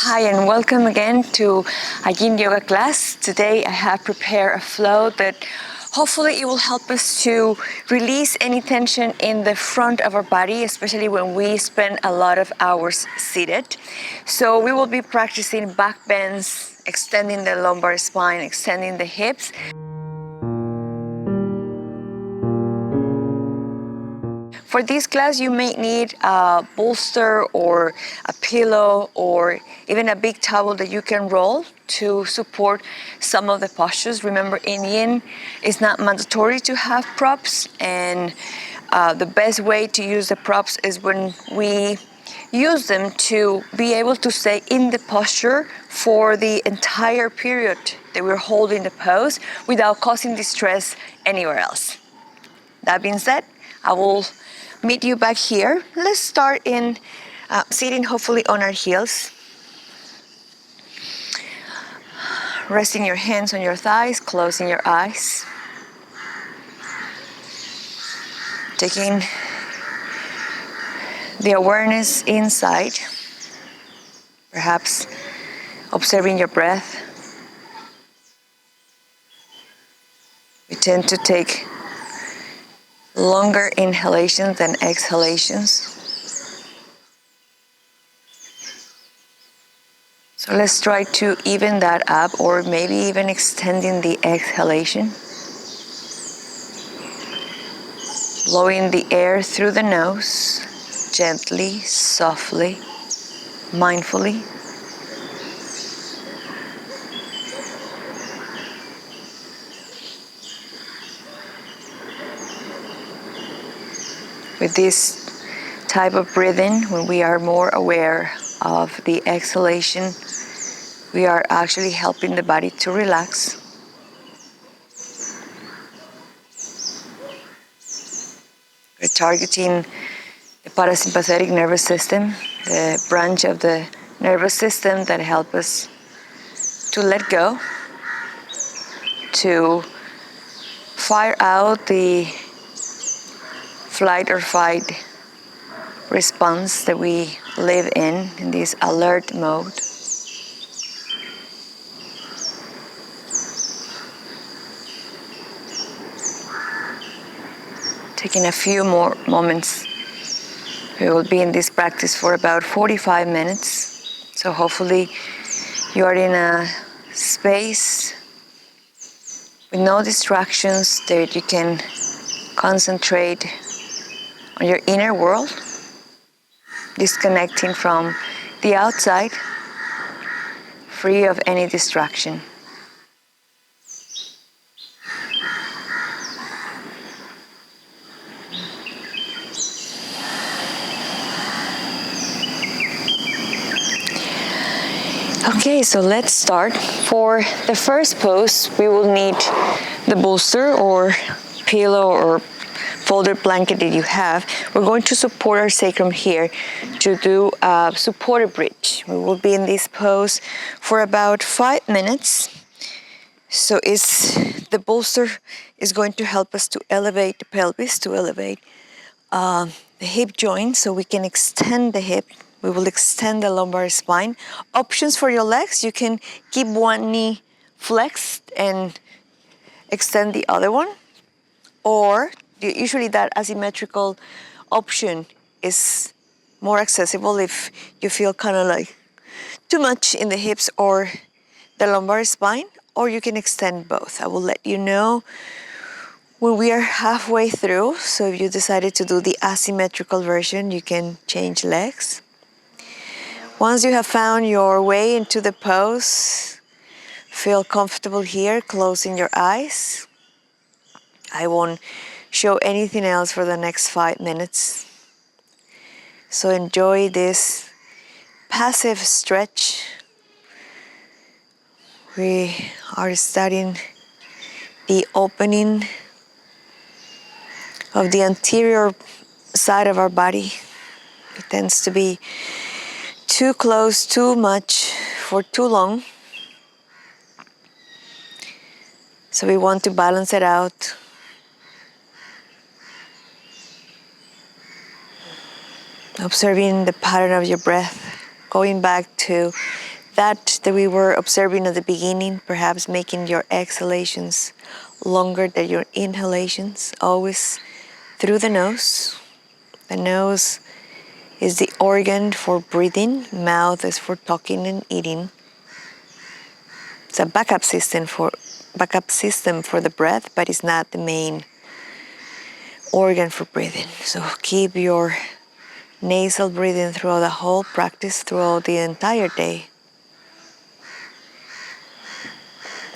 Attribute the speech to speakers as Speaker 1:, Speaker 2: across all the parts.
Speaker 1: Hi and welcome again to a yin yoga class. Today I have prepared a flow that hopefully it will help us to release any tension in the front of our body, especially when we spend a lot of hours seated. So we will be practicing back bends, extending the lumbar spine, extending the hips. For this class, you may need a bolster or a pillow or even a big towel that you can roll to support some of the postures. Remember, in yin, it's not mandatory to have props, and the best way to use the props is when we use them to be able to stay in the posture for the entire period that we're holding the pose without causing distress anywhere else. That being said, I will meet you back here. Let's start in sitting hopefully on our heels. Resting your hands on your thighs, closing your eyes. Taking the awareness inside. Perhaps observing your breath. We tend to take longer inhalations than exhalations. So let's try to even that up, or maybe even extending the exhalation. Blowing the air through the nose, gently, softly, mindfully. With this type of breathing, when we are more aware of the exhalation, we are actually helping the body to relax. We're targeting the parasympathetic nervous system, the branch of the nervous system that helps us to let go, to fire out the flight or fight response that we live in this alert mode. Taking a few more moments. We will be in this practice for about 45 minutes. So hopefully you are in a space with no distractions, that you can concentrate on your inner world, disconnecting from the outside, free of any distraction. Okay, so let's start. For the first pose, we will need the bolster or pillow or folded blanket that you have. We're going to support our sacrum here to do a supported bridge. We will be in this pose for about 5 minutes. So the bolster is going to help us to elevate the pelvis, to elevate the hip joint so we can extend the hip. We will extend the lumbar spine. Options for your legs, you can keep one knee flexed and extend the other one. Or usually that asymmetrical option is more accessible if you feel kind of like too much in the hips or the lumbar spine, or you can extend both. I will let you know when we are halfway through. So if you decided to do the asymmetrical version, you can change legs. Once you have found your way into the pose, feel comfortable here, closing your eyes. I won't show anything else for the next 5 minutes. So enjoy this passive stretch. We are starting the opening of the anterior side of our body. It tends to be too close, too much for too long. So we want to balance it out. Observing the pattern of your breath, going back to that we were observing at the beginning, perhaps making your exhalations longer than your inhalations, always through the nose. The nose is the organ for breathing, mouth is for talking and eating. It's a backup system for the breath, but it's not the main organ for breathing. So keep your nasal breathing throughout the whole practice, throughout the entire day.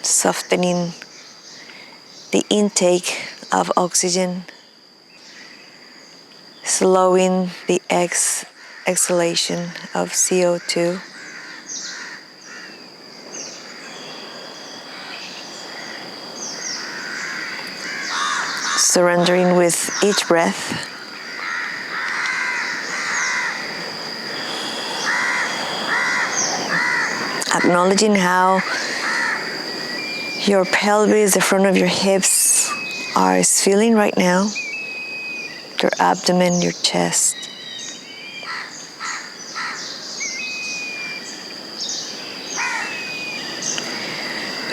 Speaker 1: Softening the intake of oxygen, slowing the exhalation of CO2. Surrendering with each breath. Acknowledging how your pelvis, the front of your hips is feeling right now. Your abdomen, your chest.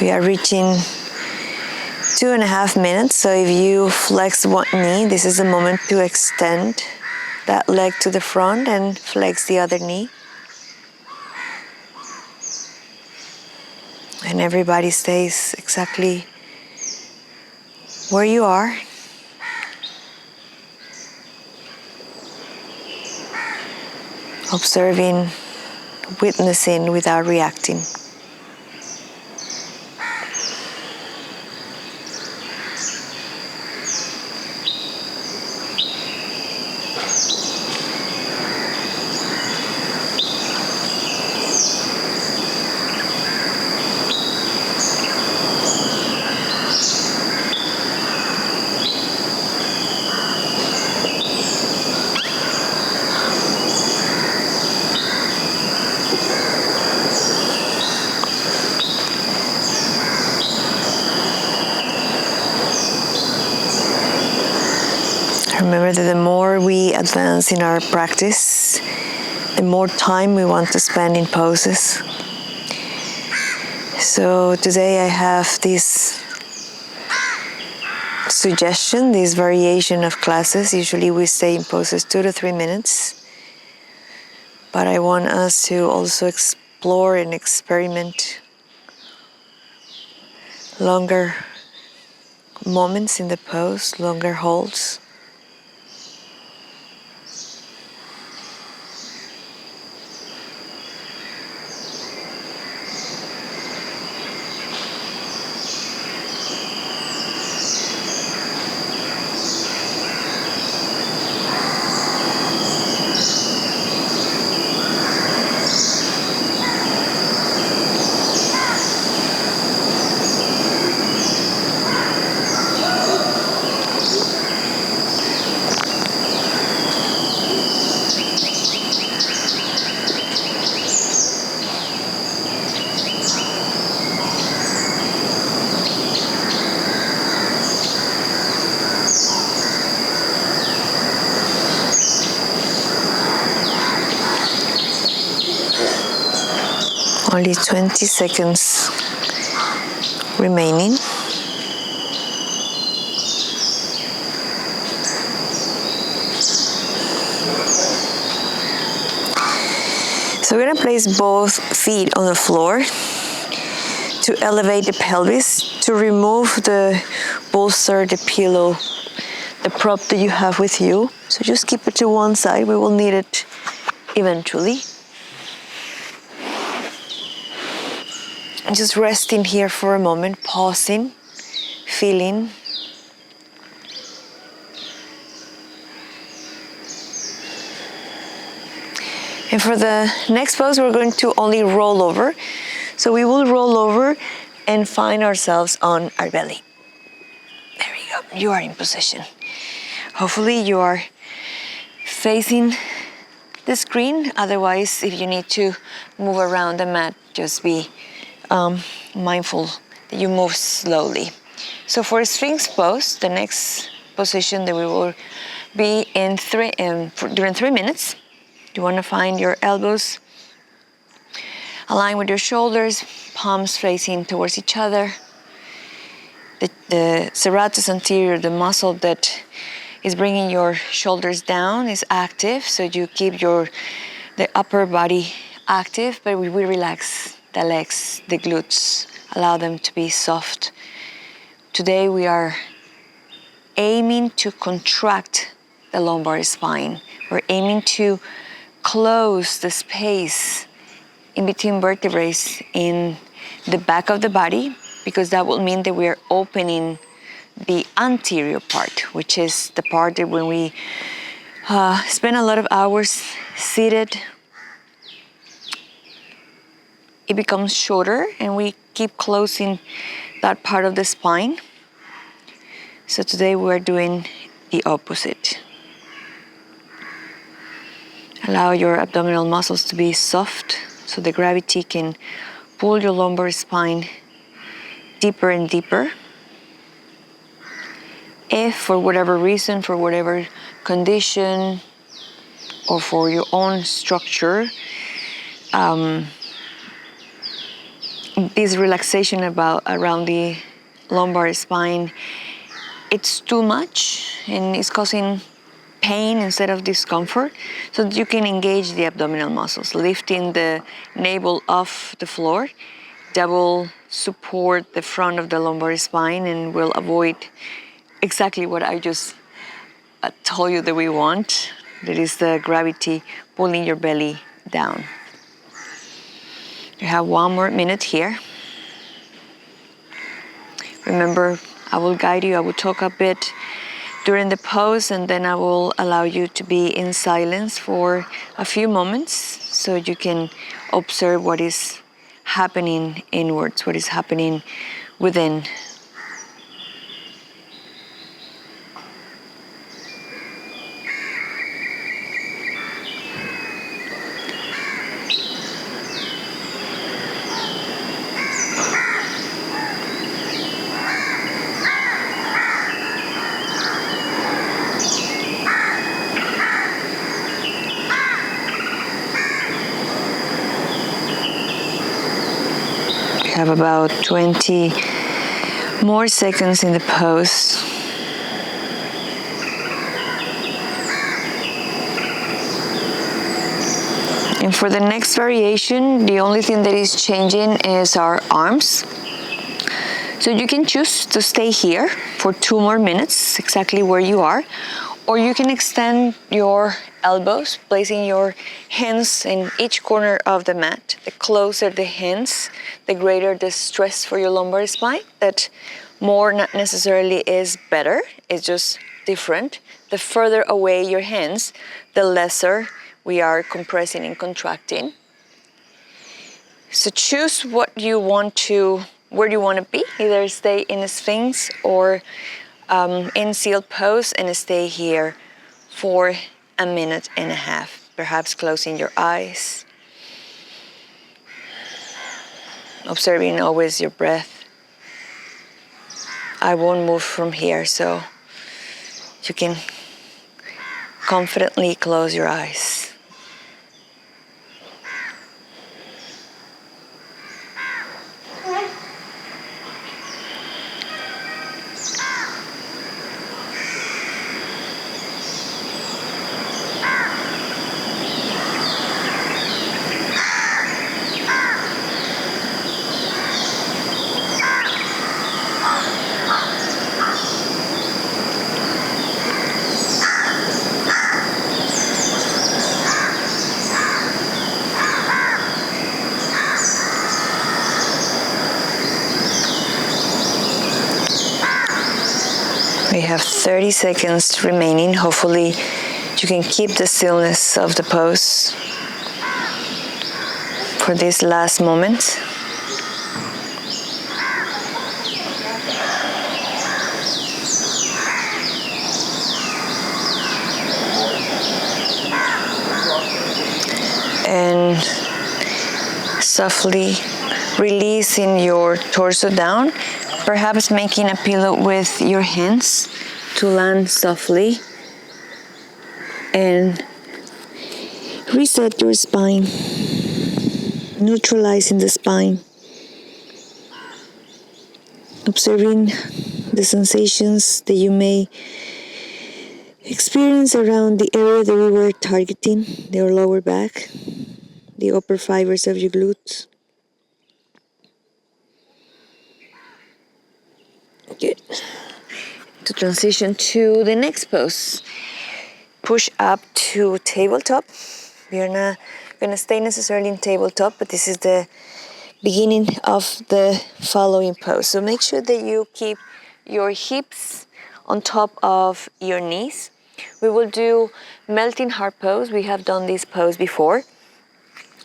Speaker 1: We are reaching 2.5 minutes, so if you flex one knee, this is the moment to extend that leg to the front and flex the other knee. And everybody stays exactly where you are. Observing, witnessing without reacting. Remember that the more we advance in our practice, the more time we want to spend in poses. So today I have this suggestion, this variation of classes. Usually we stay in poses 2 to 3 minutes. But I want us to also explore and experiment longer moments in the pose, longer holds. Only 20 seconds remaining. So we're going to place both feet on the floor to elevate the pelvis, to remove the bolster, the pillow, the prop that you have with you. So just keep it to one side. We will need it eventually. And just resting here for a moment, pausing, feeling. And for the next pose, we're going to only roll over. So we will roll over and find ourselves on our belly. There we go. You are in position. Hopefully you are facing the screen. Otherwise, if you need to move around the mat, just be mindful that you move slowly. So for Sphinx pose, the next position that we will be in during 3 minutes, you want to find your elbows Align with your shoulders, palms facing towards each other. The serratus anterior, the muscle that is bringing your shoulders down, is active, so you keep the upper body active, but we relax the legs, the glutes, allow them to be soft. Today we are aiming to contract the lumbar spine. We're aiming to close the space in between vertebrae in the back of the body, because that will mean that we are opening the anterior part, which is the part that when we spend a lot of hours seated, it becomes shorter and we keep closing that part of the spine. So today we're doing the opposite. Allow your abdominal muscles to be soft so the gravity can pull your lumbar spine deeper and deeper. If for whatever reason, for whatever condition, or for your own structure, this relaxation around the lumbar spine, it's too much and it's causing pain instead of discomfort, so that you can engage the abdominal muscles, lifting the navel off the floor. That will support the front of the lumbar spine and will avoid exactly what I just told you that we want. That is the gravity pulling your belly down. You have 1 more minute here. Remember, I will guide you, I will talk a bit during the pose, and then I will allow you to be in silence for a few moments so you can observe what is happening inwards, what is happening within. Have about 20 more seconds in the pose. And for the next variation, the only thing that is changing is our arms. So you can choose to stay here for 2 more minutes, exactly where you are, or you can extend your elbows, placing your hands in each corner of the mat. The closer the hands, the greater the stress for your lumbar spine. That more not necessarily is better, it's just different. The further away your hands, the lesser we are compressing and contracting. So choose what you want to, where you want to be. Either stay in a Sphinx or in seal pose and stay here for 1.5 minutes, perhaps closing your eyes, observing always your breath. I won't move from here, so you can confidently close your eyes. We have 30 seconds remaining. Hopefully you can keep the stillness of the pose for this last moment. And softly releasing your torso down, perhaps making a pillow with your hands to land softly and reset your spine. neutralizing the spine. Observing the sensations that you may experience around the area that we were targeting, your lower back, the upper fibers of your glutes. Good. To transition to the next pose, push up to tabletop. We are not going to stay necessarily in tabletop, but this is the beginning of the following pose. So make sure that you keep your hips on top of your knees. We will do melting heart pose. We have done this pose before.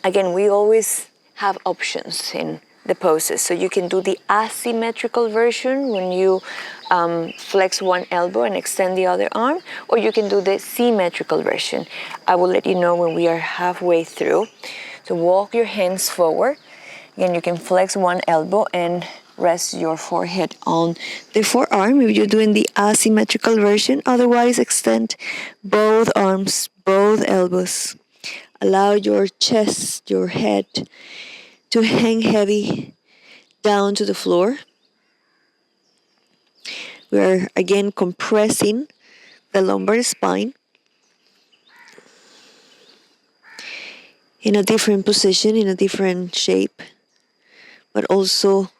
Speaker 1: Again, we always have options in the poses. So you can do the asymmetrical version when you flex one elbow and extend the other arm, or you can do the symmetrical version. I will let you know when we are halfway through. So walk your hands forward. Again, you can flex one elbow and rest your forehead on the forearm if you're doing the asymmetrical version. Otherwise, extend both arms, both elbows. Allow your chest, your head to hang heavy down to the floor. We're again compressing the lumbar spine in a different position, in a different shape, but also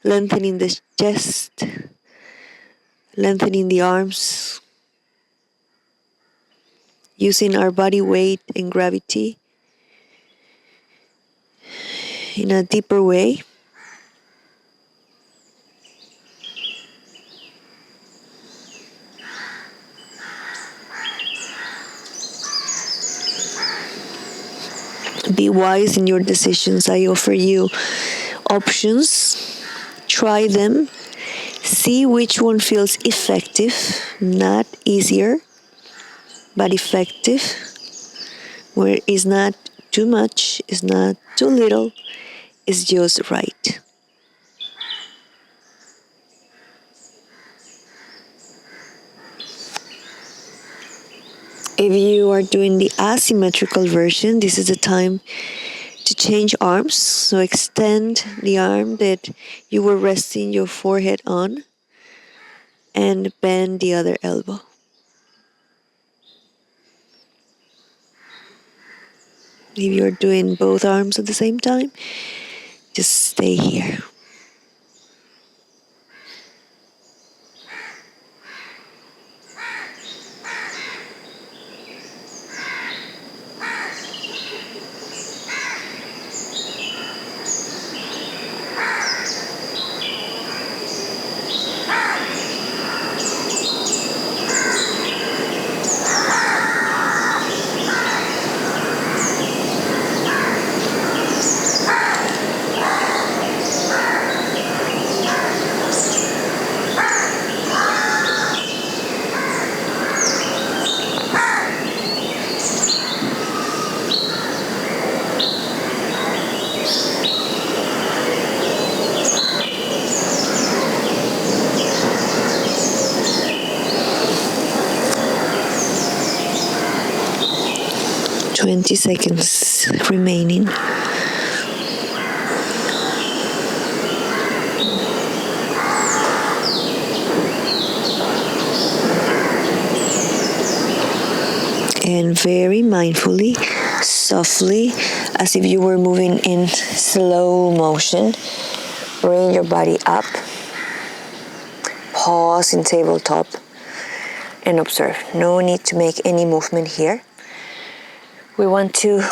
Speaker 1: lengthening the chest, lengthening the arms, using our body weight and gravity in a deeper way. Be wise in your decisions. I offer you options. Try them. See which one feels effective, not easier, but effective, where it's not too much, it's not too little, it's just right. If you are doing the asymmetrical version, this is the time to change arms. So extend the arm that you were resting your forehead on and bend the other elbow. If you're doing both arms at the same time, just stay here. Twenty seconds remaining. And very mindfully, softly, as if you were moving in slow motion, bring your body up, pause in tabletop, and observe. No need to make any movement here. We want to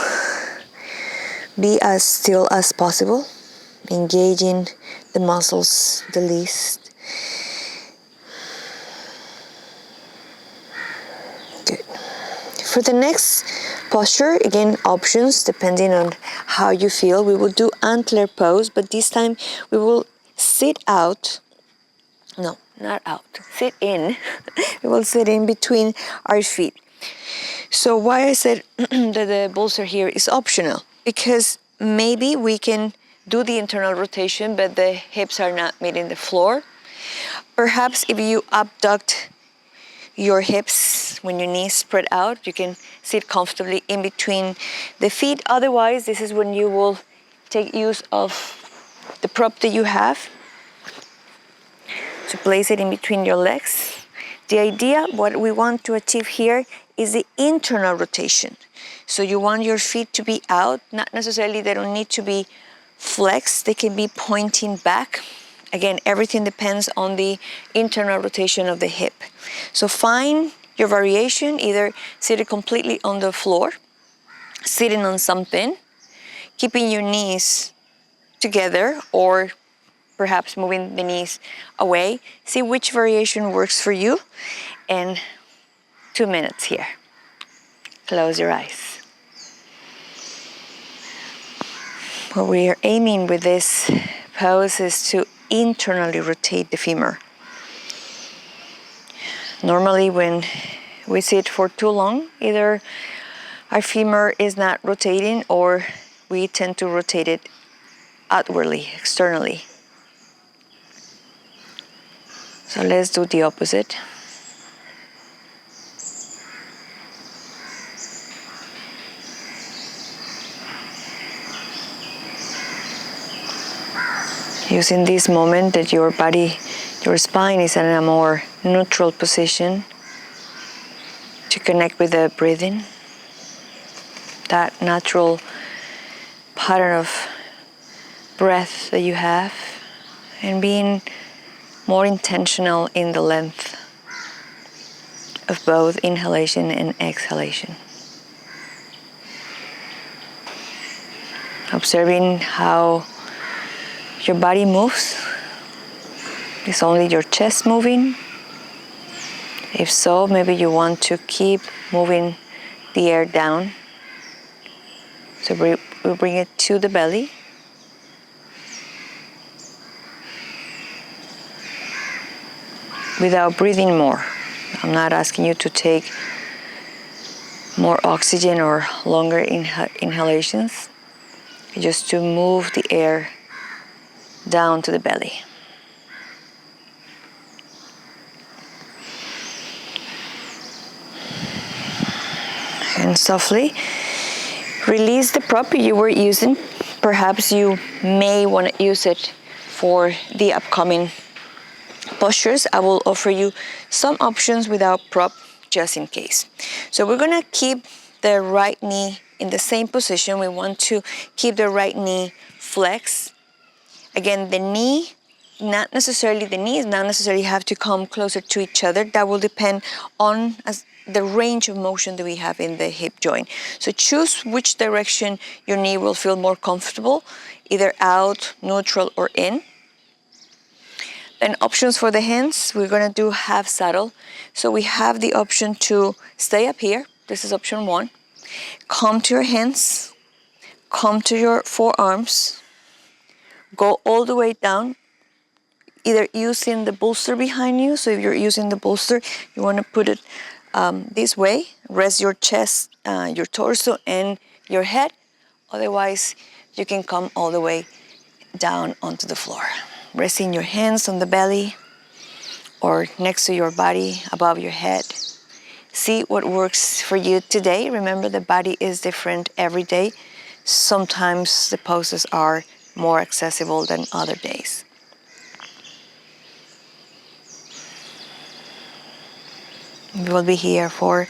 Speaker 1: be as still as possible, engaging the muscles the least. Good. For the next posture, again, options depending on how you feel. We will do antler pose, but this time we will sit out. No, not out. Sit in. We will sit in between our feet. So why I said that the bolster here is optional, because maybe we can do the internal rotation, but the hips are not meeting the floor. Perhaps if you abduct your hips when your knees spread out, you can sit comfortably in between the feet. Otherwise, this is when you will take use of the prop that you have to place it in between your legs. The idea, what we want to achieve here, is the internal rotation. So you want your feet to be out, not necessarily, they don't need to be flexed, they can be pointing back. Again, everything depends on the internal rotation of the hip. So find your variation, either seated completely on the floor, sitting on something, keeping your knees together, or perhaps moving the knees away. See which variation works for you. And 2 minutes here. Close your eyes. What we are aiming with this pose is to internally rotate the femur. Normally when we sit for too long, either our femur is not rotating or we tend to rotate it outwardly, externally. So let's do the opposite. Using this moment that your body, your spine is in a more neutral position to connect with the breathing, that natural pattern of breath that you have, and being more intentional in the length of both inhalation and exhalation. Observing how your body moves. Is only your chest moving? If so, maybe you want to keep moving the air down. So we bring it to the belly. Without breathing more. I'm not asking you to take more oxygen or longer inhalations. Just to move the air down to the belly. And softly release the prop you were using. Perhaps you may want to use it for the upcoming postures. I will offer you some options without prop just in case. So we're going to keep the right knee in the same position. We want to keep the right knee flexed. Again, the knees not necessarily have to come closer to each other. That will depend on the range of motion that we have in the hip joint. So choose which direction your knee will feel more comfortable, either out, neutral, or in. Then options for the hands, we're gonna do half saddle. So we have the option to stay up here. This is option 1. Come to your hands, come to your forearms, go all the way down, either using the bolster behind you. So if you're using the bolster, you want to put it this way. Rest your chest, your torso, and your head. Otherwise, you can come all the way down onto the floor. Resting your hands on the belly or next to your body, above your head. See what works for you today. Remember, the body is different every day. Sometimes the poses are more accessible than other days. We will be here for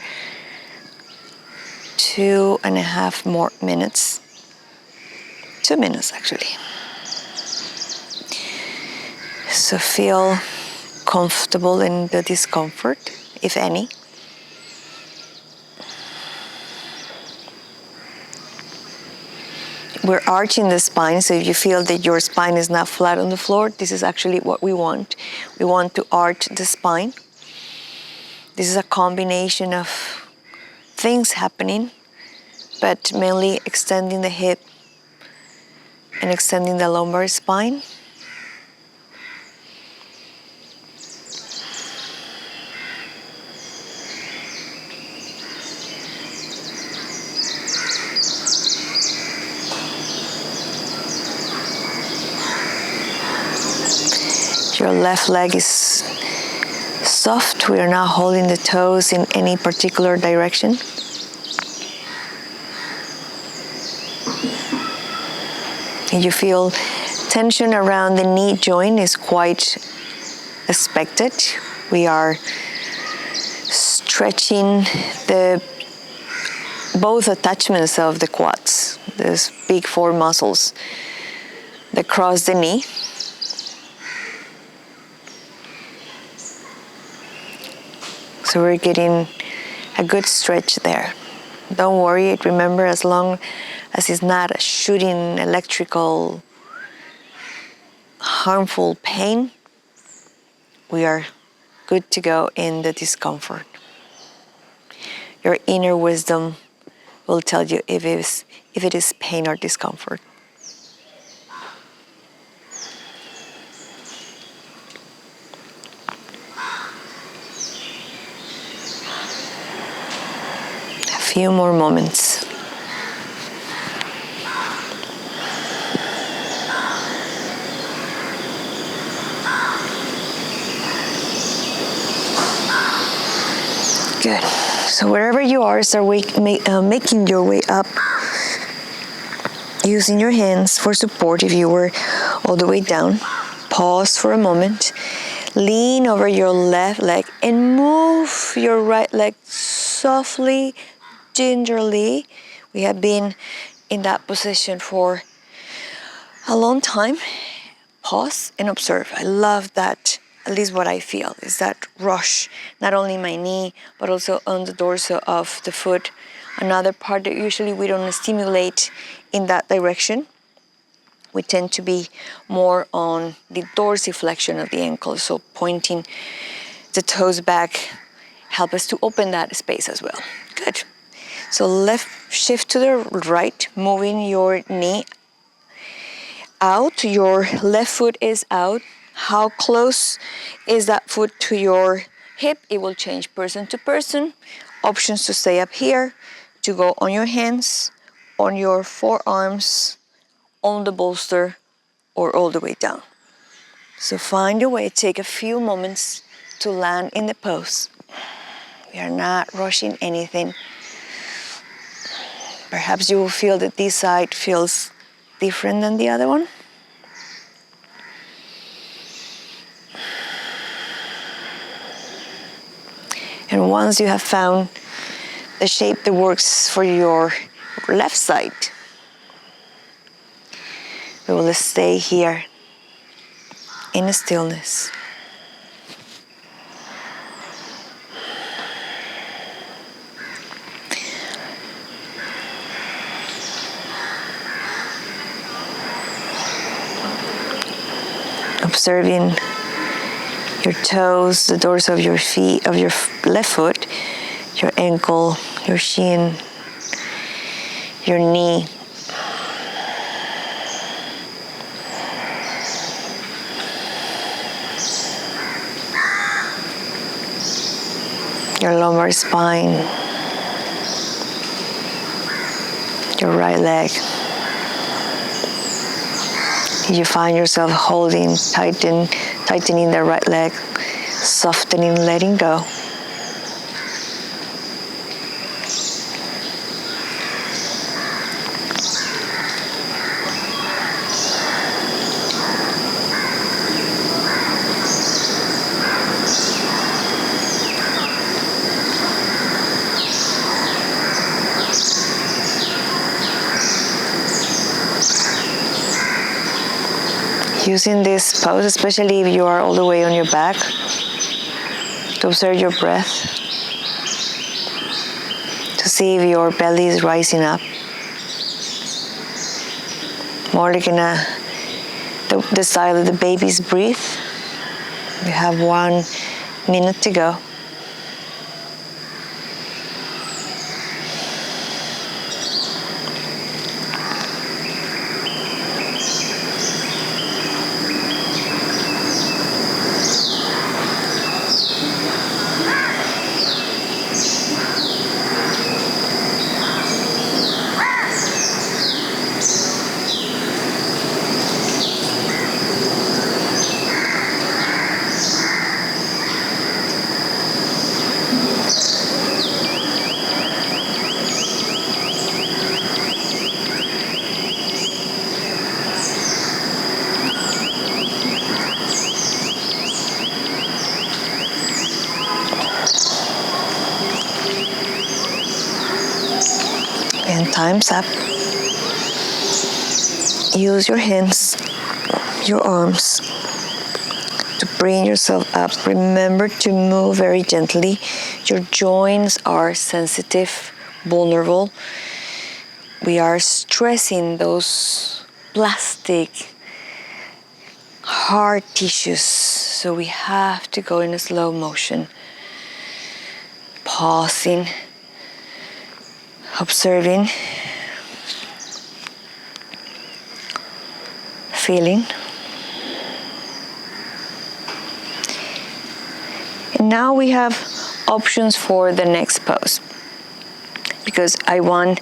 Speaker 1: 2.5 more minutes. 2 minutes actually. So feel comfortable in the discomfort, if any. We're arching the spine, so if you feel that your spine is not flat on the floor, this is actually what we want. We want to arch the spine. This is a combination of things happening, but mainly extending the hip and extending the lumbar spine. Your left leg is soft. We are not holding the toes in any particular direction. You feel tension around the knee joint is quite expected. We are stretching both attachments of the quads, these big four muscles that cross the knee. So we're getting a good stretch there. Don't worry, remember, as long as it's not shooting electrical harmful pain, we are good to go in the discomfort. Your inner wisdom will tell you if it is pain or discomfort. A few more moments. Good. So wherever you are, start making your way up, using your hands for support if you were all the way down. Pause for a moment. Lean over your left leg and move your right leg softly, gingerly. We have been in that position for a long time. Pause and observe. I love that. At least what I feel is that rush, not only my knee, but also on the dorsal of the foot. Another part that usually we don't stimulate in that direction. We tend to be more on the dorsiflexion of the ankle, so pointing the toes back help us to open that space as well. Good. So left shift to the right, moving your knee out. Your left foot is out. How close is that foot to your hip? It will change person to person. Options to stay up here, to go on your hands, on your forearms, on the bolster, or all the way down. So find a way, take a few moments to land in the pose. We are not rushing anything. Perhaps you will feel that this side feels different than the other one. And once you have found the shape that works for your left side, we will stay here in stillness. Observing your toes, the dorsal of your feet, of your left foot, your ankle, your shin, your knee. Your lumbar spine, your right leg. You find yourself holding, tightening the right leg, softening, letting go. Using this pose, especially if you are all the way on your back, to observe your breath, to see if your belly is rising up. More like in the style of the babies breathe. We have 1 minute to go. Time's up. Use your hands, your arms to bring yourself up. Remember to move very gently. Your joints are sensitive, vulnerable. We are stressing those plastic, hard tissues, so we have to go in a slow motion. Pausing, observing, feeling. And now we have options for the next pose, because I want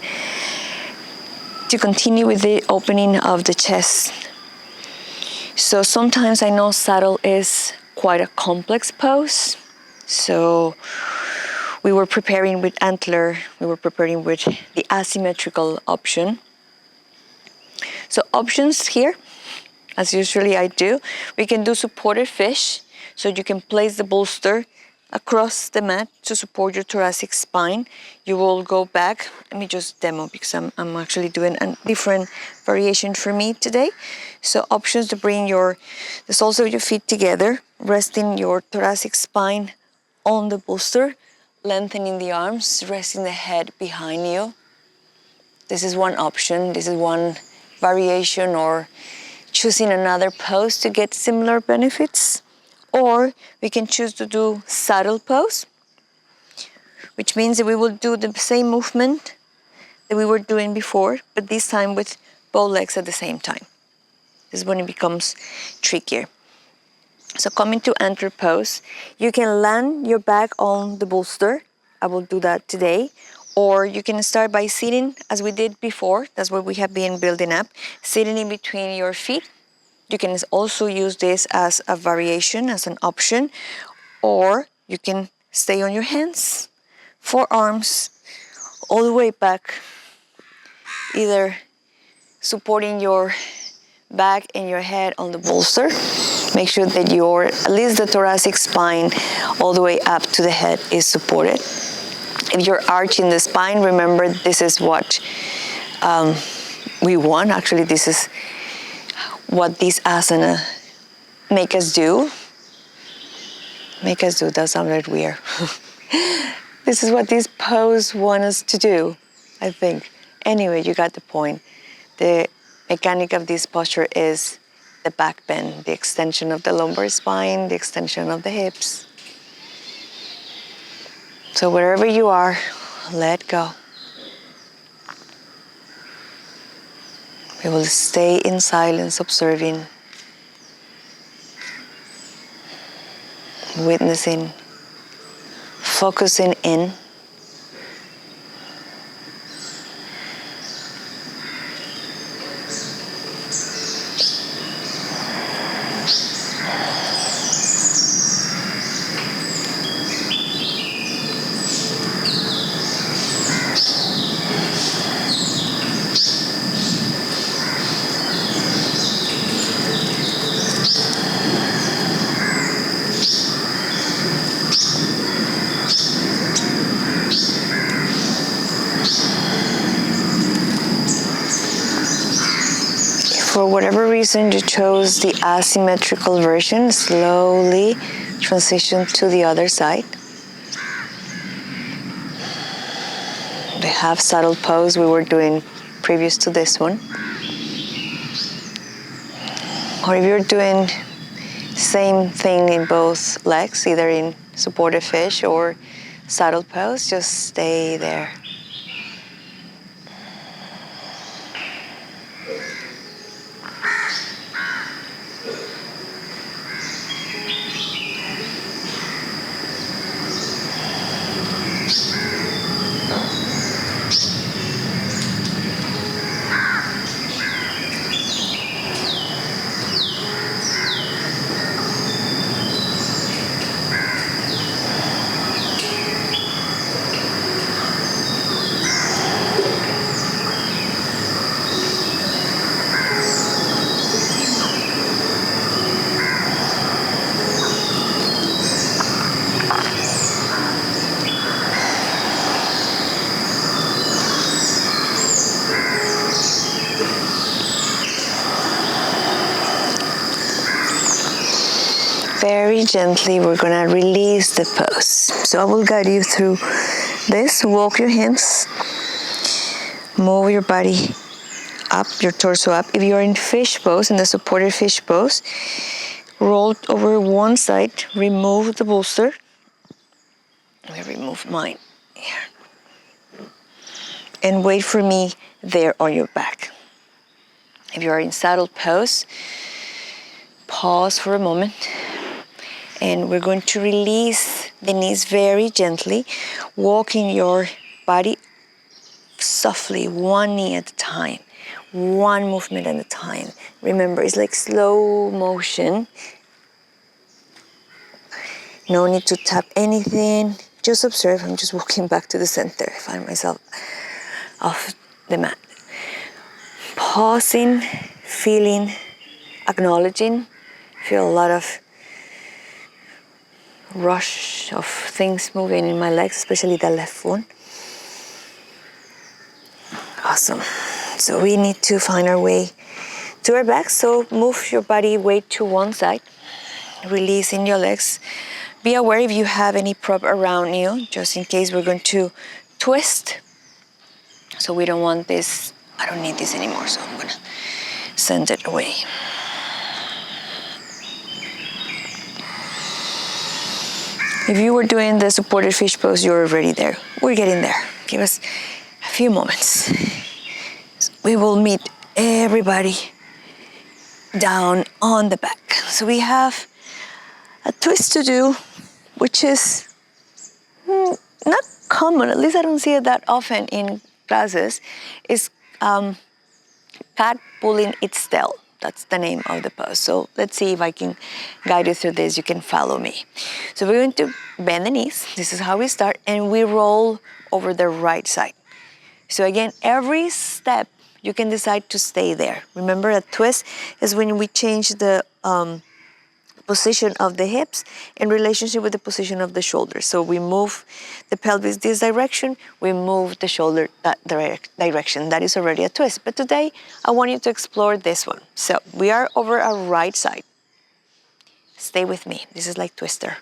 Speaker 1: to continue with the opening of the chest. So sometimes I know saddle is quite a complex pose. So we were preparing with Antler, we were preparing with the asymmetrical option. So options here, as usually I do, we can do supported fish. So you can place the bolster across the mat to support your thoracic spine. You will go back. Let me just demo, because I'm actually doing a different variation for me today. So options to bring the soles of your feet together, resting your thoracic spine on the bolster, lengthening the arms, resting the head behind you. This is one option. This is one variation, or choosing another pose to get similar benefits. Or we can choose to do saddle pose, which means that we will do the same movement that we were doing before, but this time with both legs at the same time. This is when it becomes trickier. So coming to Antler pose, you can land your back on the bolster. I will do that today. Or you can start by sitting as we did before. That's what we have been building up. Sitting in between your feet. You can also use this as a variation, as an option, or you can stay on your hands, forearms, all the way back, either supporting your back and your head on the bolster. Make sure that at least the thoracic spine all the way up to the head is supported. If you're arching the spine, remember this is what we want. Actually, this is what this asana make us do. That sounded weird. This is what this pose wants us to do, I think. Anyway, you got the point. The mechanic of this posture is the back bend, the extension of the lumbar spine, the extension of the hips. So wherever you are, let go. We will stay in silence, observing, witnessing, focusing in. For whatever reason you chose the asymmetrical version, slowly transition to the other side. The half saddle pose we were doing previous to this one. Or if you're doing same thing in both legs, either in supported fish or saddle pose, just stay there. very gently, we're gonna release the pose. So I will guide you through this. Walk your hands, move your body up, your torso up. If you're in fish pose, in the supported fish pose, roll over one side, remove the bolster. Let me remove mine here. And wait for me there on your back. If you're in saddle pose, pause for a moment. And we're going to release the knees very gently, walking your body softly, one knee at a time, one movement at a time. Remember, it's like slow motion. No need to tap anything. Just observe. I'm just walking back to the center. I find myself off the mat. Pausing, feeling, acknowledging. Feel a lot of rush of things moving in my legs, especially the left one. Awesome. So we need to find our way to our back. So move your body weight to one side, releasing your legs. Be aware if you have any prop around you, just in case we're going to twist. So we don't want this, I don't need this anymore, so I'm gonna send it away. If you were doing the supported fish pose, you're already there. We're getting there. Give us a few moments. We will meet everybody down on the back. So we have a twist to do, which is not common, at least I don't see it that often in classes, is cat pulling its tail. That's the name of the pose. So let's see if I can guide you through this. You can follow me. So we're going to bend the knees. This is how we start. And we roll over the right side. So again, every step, you can decide to stay there. Remember, a twist is when we change the position of the hips in relationship with the position of the shoulders. So we move the pelvis this direction, we move the shoulder that direction. That is already a twist. But today, I want you to explore this one. So we are over our right side. Stay with me. This is like twister.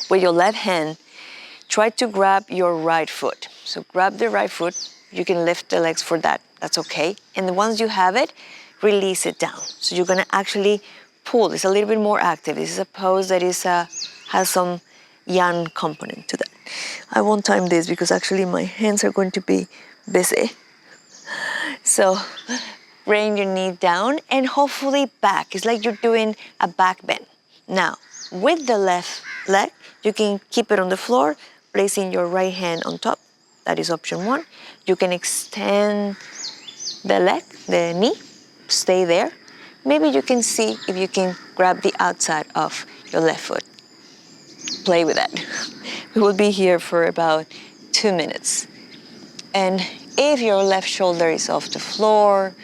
Speaker 1: With your left hand, try to grab your right foot. So grab the right foot. You can lift the legs for that. That's okay. And once you have it, release it down. So you're gonna actually pull. It's a little bit more active. This is a pose that is has some yang component to that. I won't time this because actually my hands are going to be busy. So bring your knee down and hopefully back. It's like you're doing a back bend. Now, with the left leg, you can keep it on the floor, placing your right hand on top. That is option one. You can extend the leg, the knee, stay there. Maybe you can see if you can grab the outside of your left foot. Play with that. We will be here for about 2 minutes. And if your left shoulder is off the floor,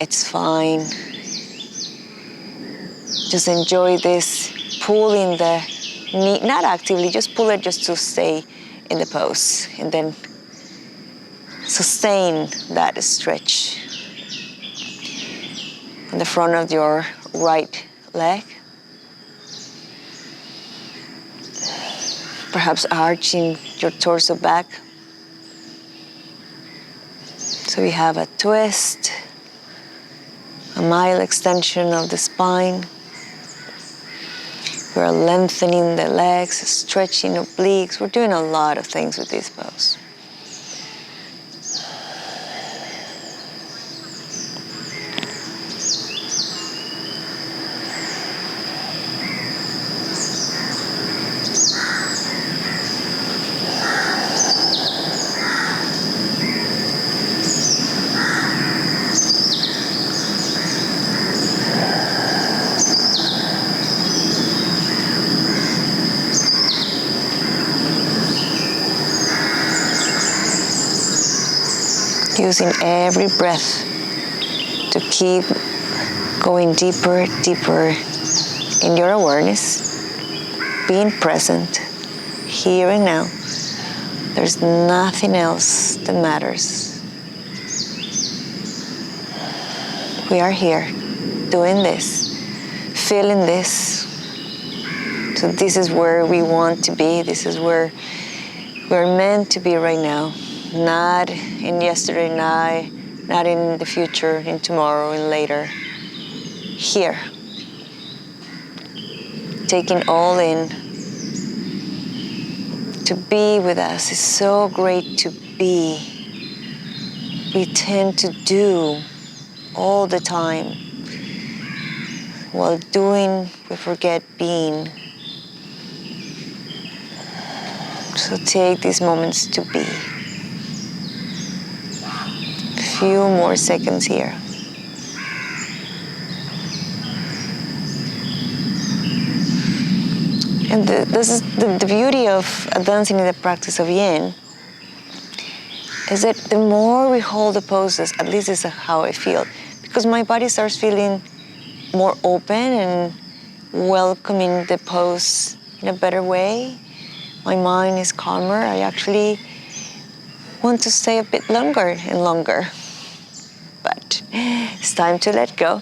Speaker 1: it's fine. Just enjoy this, pulling the knee, not actively, just pull it just to stay in the pose. And then sustain that stretch in the front of your right leg. Perhaps arching your torso back. So we have a twist, a mild extension of the spine. We're lengthening the legs, stretching obliques. We're doing a lot of things with this pose. Using every breath to keep going deeper, deeper in your awareness, being present, here and now. There's nothing else that matters. We are here doing this, feeling this. So this is where we want to be. This is where we're meant to be right now. Not in yesterday, not in the future, in tomorrow, and later. Here. Taking all in. To be with us is so great to be. We tend to do all the time. While doing, we forget being. So take these moments to be. A few more seconds here. And this is the beauty of advancing in the practice of yin, is that the more we hold the poses, at least this is how I feel, because my body starts feeling more open and welcoming the pose in a better way. My mind is calmer. I actually want to stay a bit longer and longer. But it's time to let go.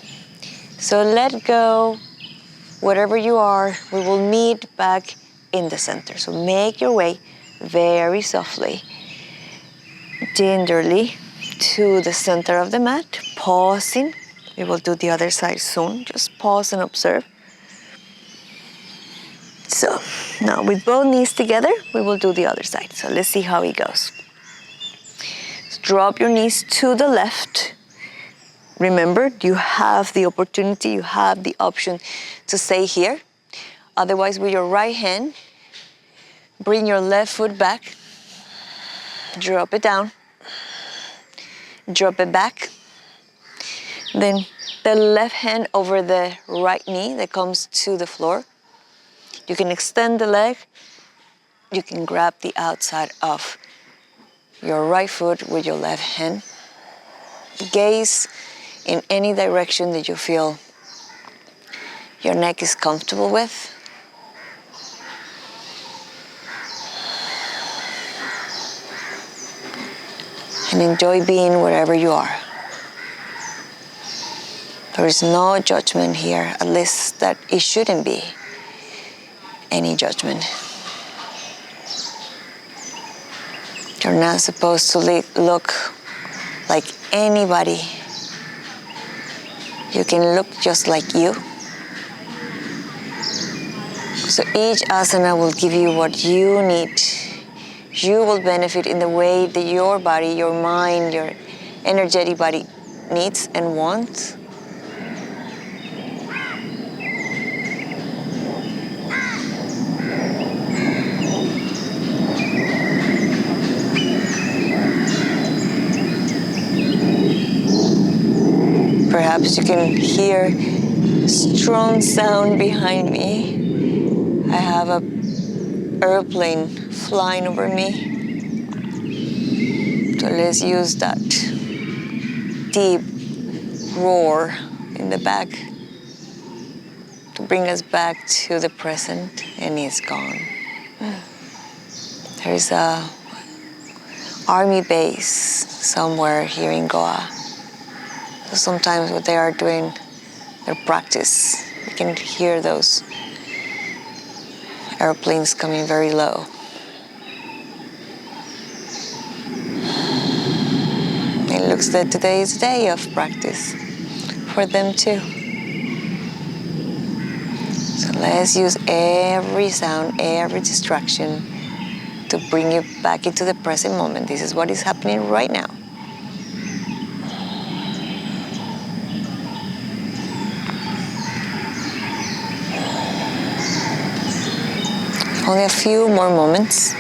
Speaker 1: So let go. Wherever you are, we will meet back in the center. So make your way very softly, gingerly to the center of the mat, pausing. We will do the other side soon. Just pause and observe. So now with both knees together, we will do the other side. So let's see how it goes. So drop your knees to the left. Remember, you have the opportunity, you have the option to stay here. Otherwise, with your right hand, bring your left foot back, drop it down, drop it back. Then the left hand over the right knee that comes to the floor. You can extend the leg. You can grab the outside of your right foot with your left hand. Gaze in any direction that you feel your neck is comfortable with. And enjoy being wherever you are. There is no judgment here, at least that it shouldn't be any judgment. You're not supposed to look like anybody. You can look just like you. So each asana will give you what you need. You will benefit in the way that your body, your mind, your energetic body needs and wants. Perhaps you can hear strong sound behind me. I have an airplane flying over me. So let's use that deep roar in the back to bring us back to the present, and it's gone. There's a army base somewhere here in Goa. So sometimes when they are doing their practice, you can hear those airplanes coming very low. It looks that today is a day of practice for them too. So let's use every sound, every distraction to bring you back into the present moment. This is what is happening right now. Only a few more moments.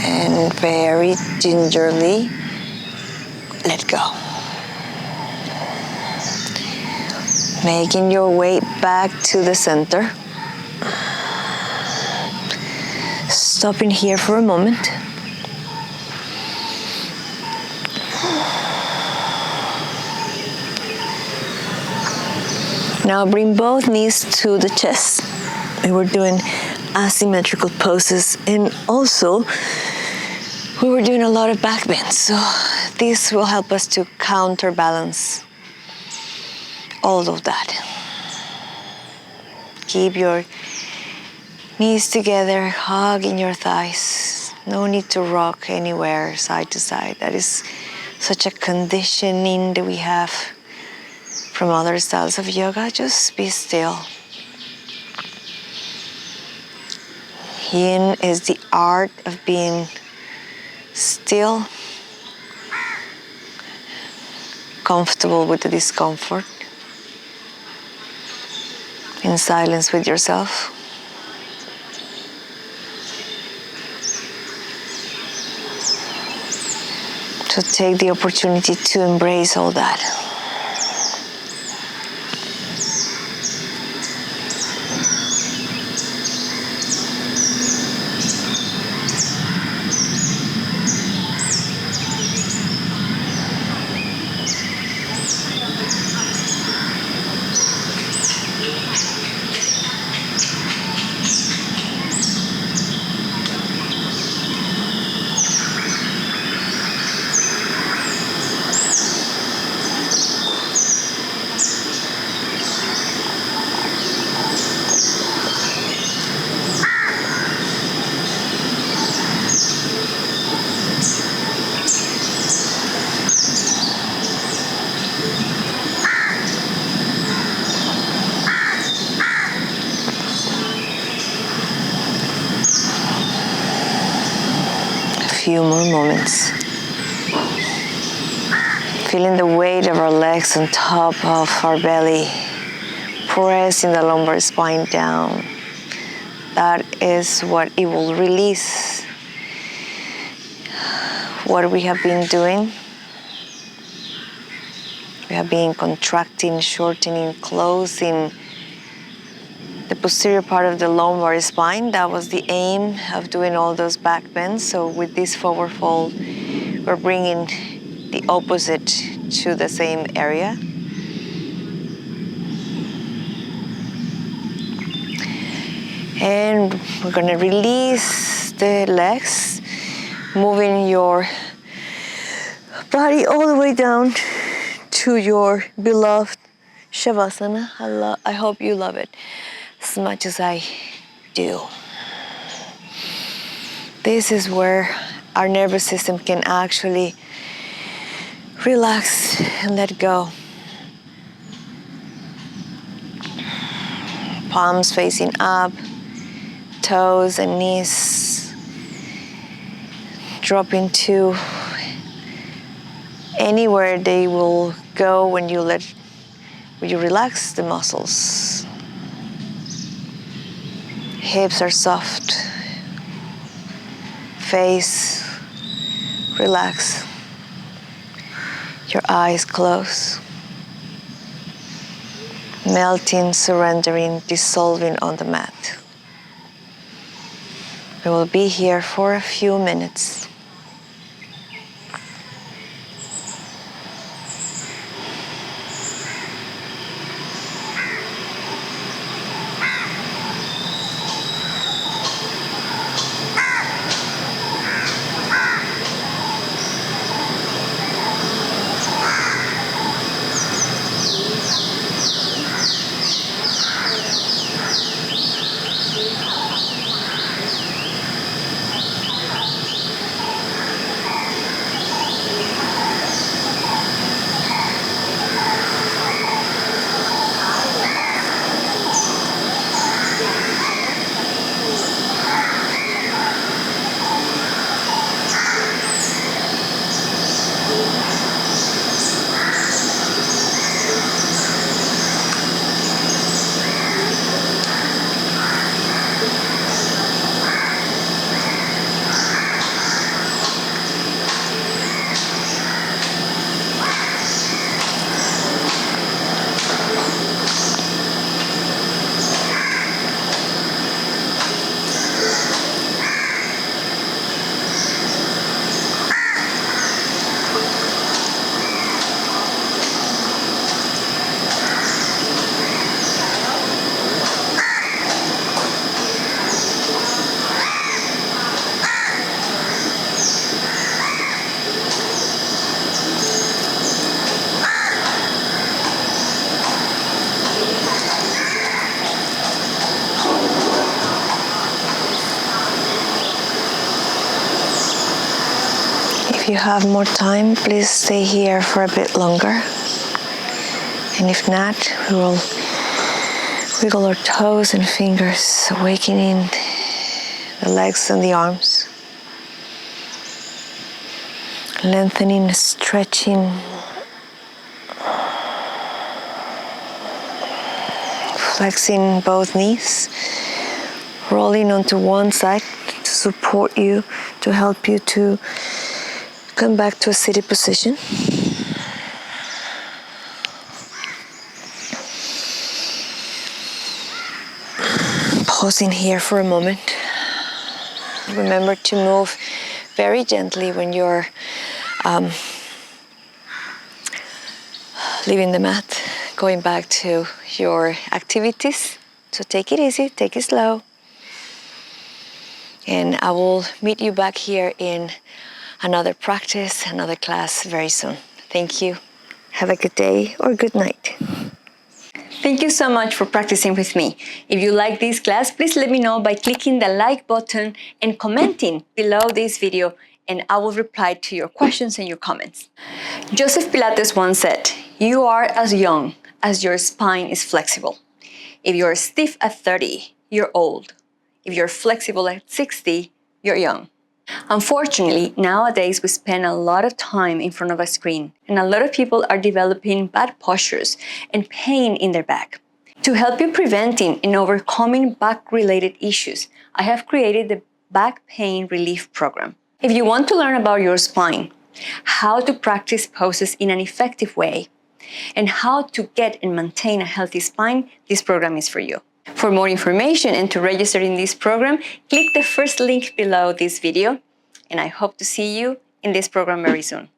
Speaker 1: And very gingerly, let go. Making your way back to the center. Stopping here for a moment. Now bring both knees to the chest. We were doing asymmetrical poses, and also we were doing a lot of back bends, so this will help us to counterbalance all of that. Keep your knees together, hugging your thighs. No need to rock anywhere side to side. That is such a conditioning that we have from other styles of yoga. Just be still. Yin is the art of being still, comfortable with the discomfort, in silence with yourself. So take the opportunity to embrace all that. Few more moments. Feeling the weight of our legs on top of our belly, pressing the lumbar spine down. That is what it will release. What we have been doing. We have been contracting, shortening, closing the posterior part of the lumbar spine. That was the aim of doing all those back bends. So with this forward fold, we're bringing the opposite to the same area. And we're gonna release the legs, moving your body all the way down to your beloved Savasana. I hope you love it as much as I do. This is where our nervous system can actually relax and let go. Palms facing up, toes and knees dropping to anywhere they will go when you relax the muscles. Hips are soft. Face, relax. Your eyes close. Melting, surrendering, dissolving on the mat. We will be here for a few minutes. If you have more time, please stay here for a bit longer. And if not, we will wiggle our toes and fingers, awakening the legs and the arms. Lengthening, stretching. Flexing both knees. Rolling onto one side to support you, to help you to come back to a seated position. Pausing here for a moment. Remember to move very gently when you're leaving the mat, going back to your activities. So take it easy, take it slow. And I will meet you back here in another practice, another class very soon. Thank you. Have a good day or good night. Thank you so much for practicing with me. If you like this class, please let me know by clicking the like button and commenting below this video, and I will reply to your questions and your comments. Joseph Pilates once said, "You are as young as your spine is flexible. If you're stiff at 30, you're old. If you're flexible at 60, you're young." Unfortunately, nowadays we spend a lot of time in front of a screen, and a lot of people are developing bad postures and pain in their back. To help you preventing and overcoming back-related issues, I have created the Back Pain Relief Program. If you want to learn about your spine, how to practice poses in an effective way, and how to get and maintain a healthy spine, this program is for you. For more information and to register in this program, click the first link below this video, and I hope to see you in this program very soon.